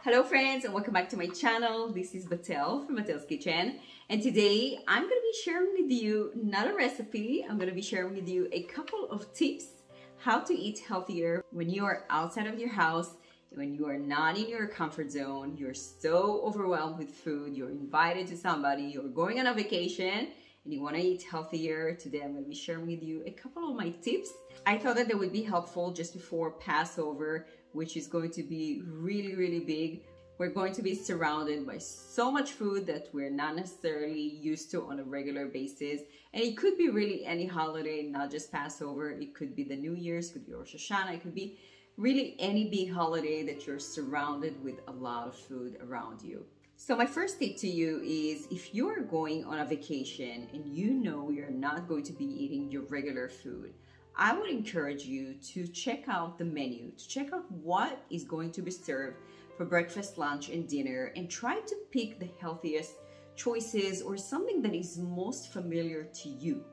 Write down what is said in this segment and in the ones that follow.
Hello friends and welcome back to my channel. This is Batel from Batel's Kitchen, and today I'm going to be sharing with you not a recipe. I'm going to be sharing with you a couple of tips how to eat healthier when you are outside of your house, when you are not in your comfort zone, you're so overwhelmed with food, you're invited to somebody, you're going on a vacation and you want to eat healthier. Today I'm going to be sharing with you a couple of my tips. I thought that they would be helpful just before Passover, which is going to be really big. We're going to be surrounded by so much food that we're not necessarily used to on a regular basis. And it could be really any holiday, not just Passover. It could be the New Year's, it could be Rosh Hashanah, it could be really any big holiday that you're surrounded with a lot of food around you. So my first tip to you is, if you're going on a vacation and you know you're not going to be eating your regular food, I would encourage you to check out the menu, to check out what is going to be served for breakfast, lunch, and dinner, and try to pick the healthiest choices or something that is most familiar to you.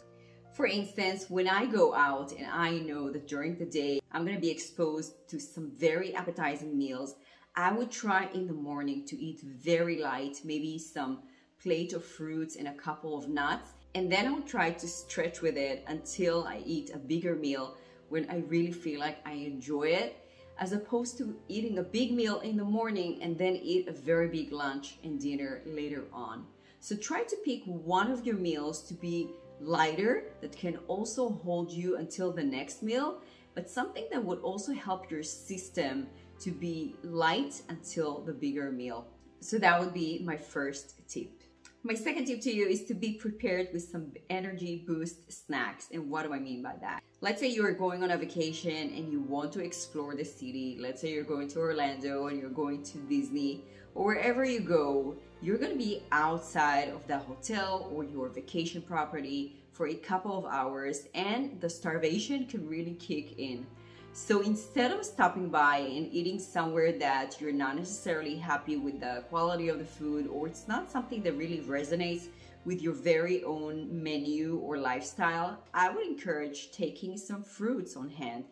For instance, when I go out and I know that during the day I'm going to be exposed to some very appetizing meals, I would try in the morning to eat very light, maybe some plate of fruits and a couple of nuts. And then I would try to stretch with it until I eat a bigger meal when I really feel like I enjoy it, as opposed to eating a big meal in the morning and then eat a very big lunch and dinner later on. So try to pick one of your meals to be lighter, that can also hold you until the next meal, but something that would also help your system to be light until the bigger meal. So that would be my first tip. My second tip to you is to be prepared with some energy boost snacks. And what do I mean by that? Let's say you're going on a vacation and you want to explore the city. Let's say you're going to Orlando and you're going to Disney, or wherever you go, you're going to be outside of the hotel or your vacation property for a couple of hours, and the starvation can really kick in. So instead of stopping by and eating somewhere that you're not necessarily happy with the quality of the food, or it's not something that really resonates with your very own menu or lifestyle, I would encourage taking some fruits on hand.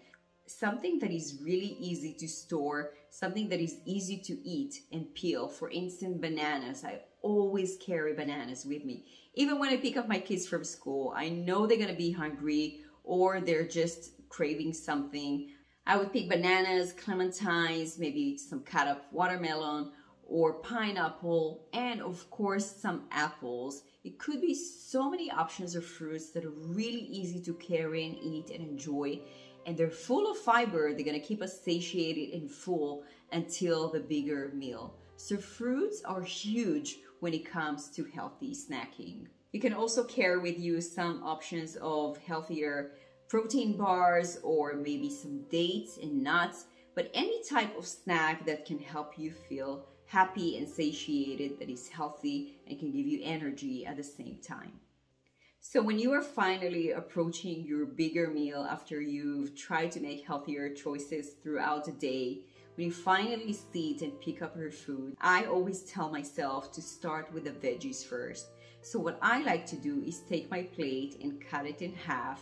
Something that is really easy to store, something that is easy to eat and peel. For instance, bananas. I always carry bananas with me. Even when I pick up my kids from school, I know they're gonna be hungry or they're just craving something. I would pick bananas, clementines, maybe some cut up watermelon or pineapple, and of course some apples. It could be so many options of fruits that are really easy to carry and eat and enjoy, and they're full of fiber. They're gonna keep us satiated and full until the bigger meal. So fruits are huge when it comes to healthy snacking. You can also carry with you some options of healthier protein bars, or maybe some dates and nuts, but any type of snack that can help you feel happy and satiated, that is healthy and can give you energy at the same time. So when you are finally approaching your bigger meal after you've tried to make healthier choices throughout the day, when you finally sit and pick up your food, I always tell myself to start with the veggies first. So what I like to do is take my plate and cut it in half,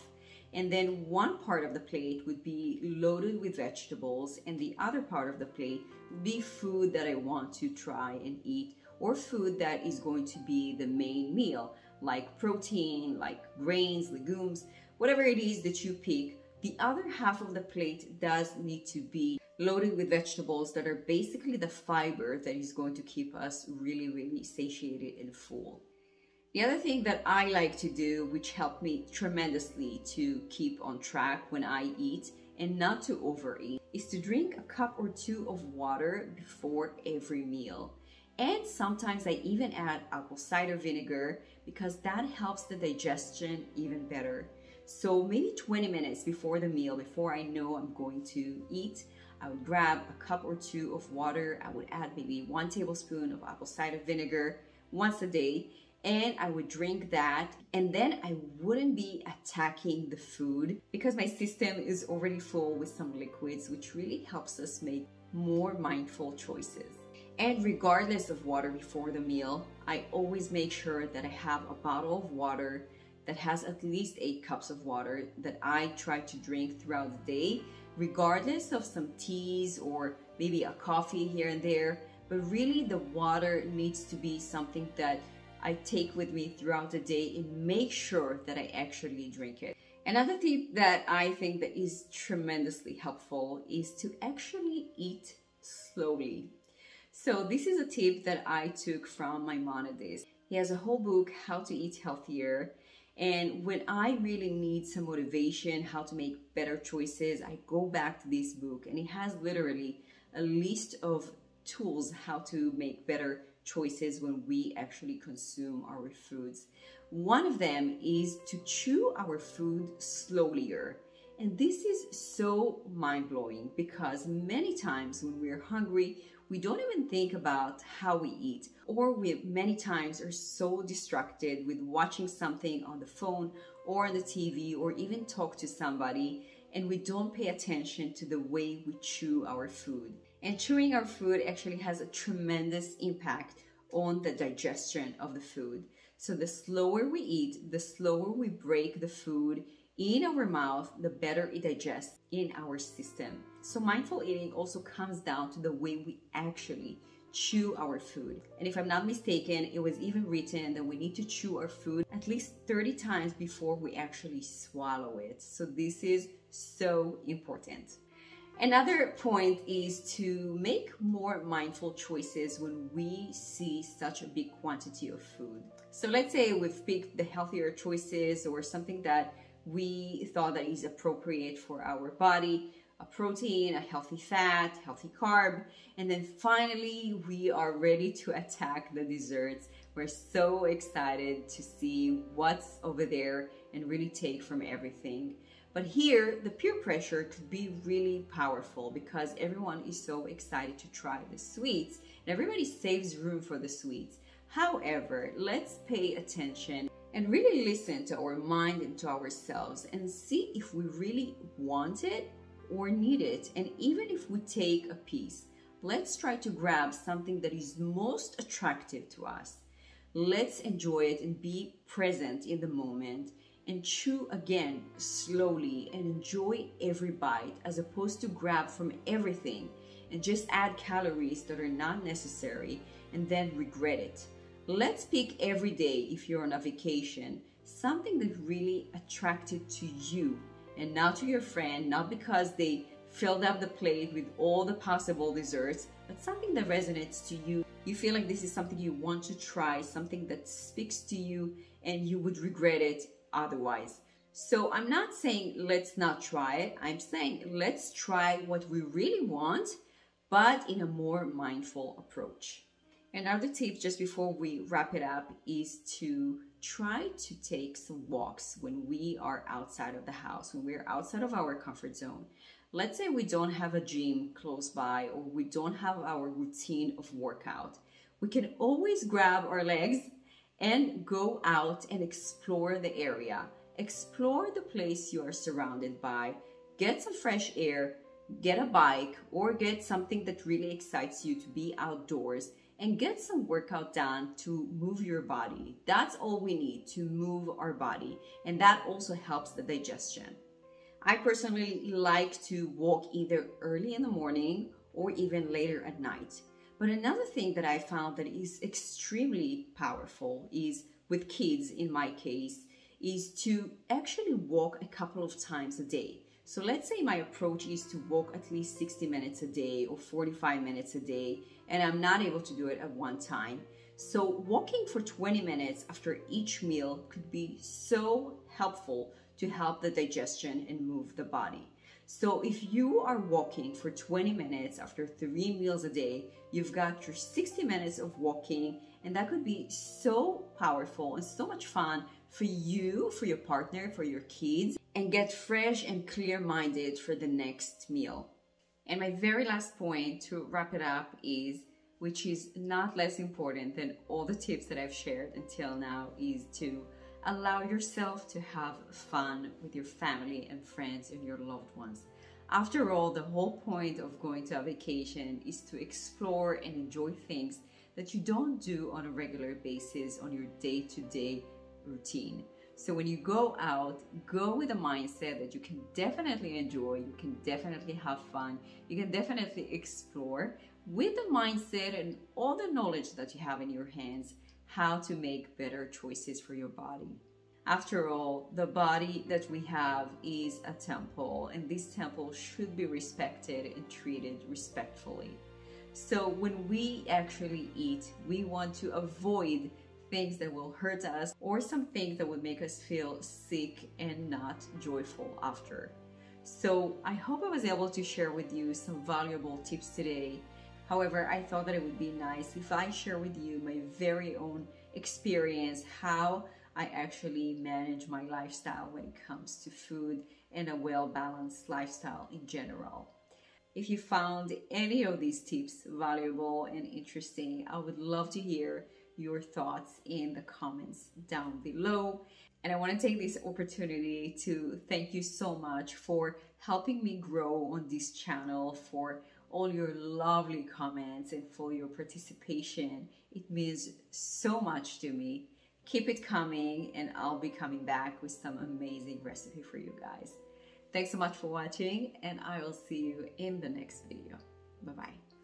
and then one part of the plate would be loaded with vegetables and the other part of the plate would be food that I want to try and eat, or food that is going to be the main meal, like protein, like grains, legumes, whatever it is that you pick. The other half of the plate does need to be loaded with vegetables that are basically the fiber that is going to keep us really satiated and full. The other thing that I like to do, which helped me tremendously to keep on track when I eat and not to overeat, is to drink a cup or two of water before every meal. And sometimes I even add apple cider vinegar, because that helps the digestion even better. So maybe 20 minutes before the meal, before I know I'm going to eat, I would grab a cup or two of water. I would add maybe 1 tablespoon of apple cider vinegar once a day, and I would drink that, and then I wouldn't be attacking the food because my system is already full with some liquids, which really helps us make more mindful choices. And regardless of water before the meal, I always make sure that I have a bottle of water that has at least 8 cups of water that I try to drink throughout the day, regardless of some teas or maybe a coffee here and there. but really the water needs to be something that I take with me throughout the day and make sure that I actually drink it. Another tip that I think that is tremendously helpful is to actually eat slowly. So this is a tip that I took from my Monadist. He has a whole book, How to Eat Healthier. And when I really need some motivation, how to make better choices, I go back to this book, and it has literally a list of tools how to make better choices when we actually consume our foods. One of them is to chew our food slowlier. And this is so mind-blowing because many times when we're hungry, we don't even think about how we eat, or we many times are so distracted with watching something on the phone or on the TV or even talk to somebody, and we don't pay attention to the way we chew our food. And chewing our food actually has a tremendous impact on the digestion of the food. So the slower we eat, the slower we break the food in our mouth, the better it digests in our system. So mindful eating also comes down to the way we actually chew our food. And if I'm not mistaken, it was even written that we need to chew our food at least 30 times before we actually swallow it. So this is so important. Another point is to make more mindful choices when we see such a big quantity of food. So let's say we've picked the healthier choices or something that we thought that is appropriate for our body, a protein, a healthy fat, healthy carb, and then finally we are ready to attack the desserts. We're so excited to see what's over there and really take from everything. But here, the peer pressure could be really powerful because everyone is so excited to try the sweets and everybody saves room for the sweets. However, let's pay attention and really listen to our mind and to ourselves and see if we really want it or need it. And even if we take a piece, let's try to grab something that is most attractive to us. Let's enjoy it and be present in the moment and chew again slowly and enjoy every bite as opposed to grab from everything and just add calories that are not necessary and then regret it. Let's pick every day, if you're on a vacation, something that really attracted to you and not to your friend, not because they filled up the plate with all the possible desserts, but something that resonates to you. You feel like this is something you want to try, something that speaks to you and you would regret it otherwise. So I'm not saying let's not try it. I'm saying let's try what we really want, but in a more mindful approach. Another tip just before we wrap it up is to try to take some walks when we are outside of the house, when we're outside of our comfort zone. Let's say we don't have a gym close by or we don't have our routine of workout. We can always grab our legs and go out and explore the area. Explore the place you are surrounded by. Get some fresh air, get a bike, or get something that really excites you to be outdoors and get some workout done to move your body. That's all we need to move our body, and that also helps the digestion. I personally like to walk either early in the morning or even later at night. But another thing that I found that is extremely powerful is, with kids in my case, is to actually walk a couple of times a day. So let's say my approach is to walk at least 60 minutes a day or 45 minutes a day, and I'm not able to do it at one time. So walking for 20 minutes after each meal could be so helpful to help the digestion and move the body. So if you are walking for 20 minutes after 3 meals a day, you've got your 60 minutes of walking, and that could be so powerful and so much fun for you, for your partner, for your kids, and get fresh and clear-minded for the next meal. And my very last point to wrap it up is, which is not less important than all the tips that I've shared until now, is to allow yourself to have fun with your family and friends and your loved ones. After all, the whole point of going to a vacation is to explore and enjoy things that you don't do on a regular basis on your day-to-day routine. So when you go out, go with a mindset that you can definitely enjoy, you can definitely have fun, you can definitely explore with the mindset and all the knowledge that you have in your hands, how to make better choices for your body. After all, the body that we have is a temple, and this temple should be respected and treated respectfully. So when we actually eat, we want to avoid things that will hurt us or some things that would make us feel sick and not joyful after. So I hope I was able to share with you some valuable tips today. However, I thought that it would be nice if I share with you my very own experience, how I actually manage my lifestyle when it comes to food and a well-balanced lifestyle in general. If you found any of these tips valuable and interesting, I would love to hear your thoughts in the comments down below. And I want to take this opportunity to thank you so much for helping me grow on this channel, for all your lovely comments and for your participation. It means so much to me. Keep it coming, and I'll be coming back with some amazing recipe for you guys. Thanks so much for watching, and I will see you in the next video. Bye-bye.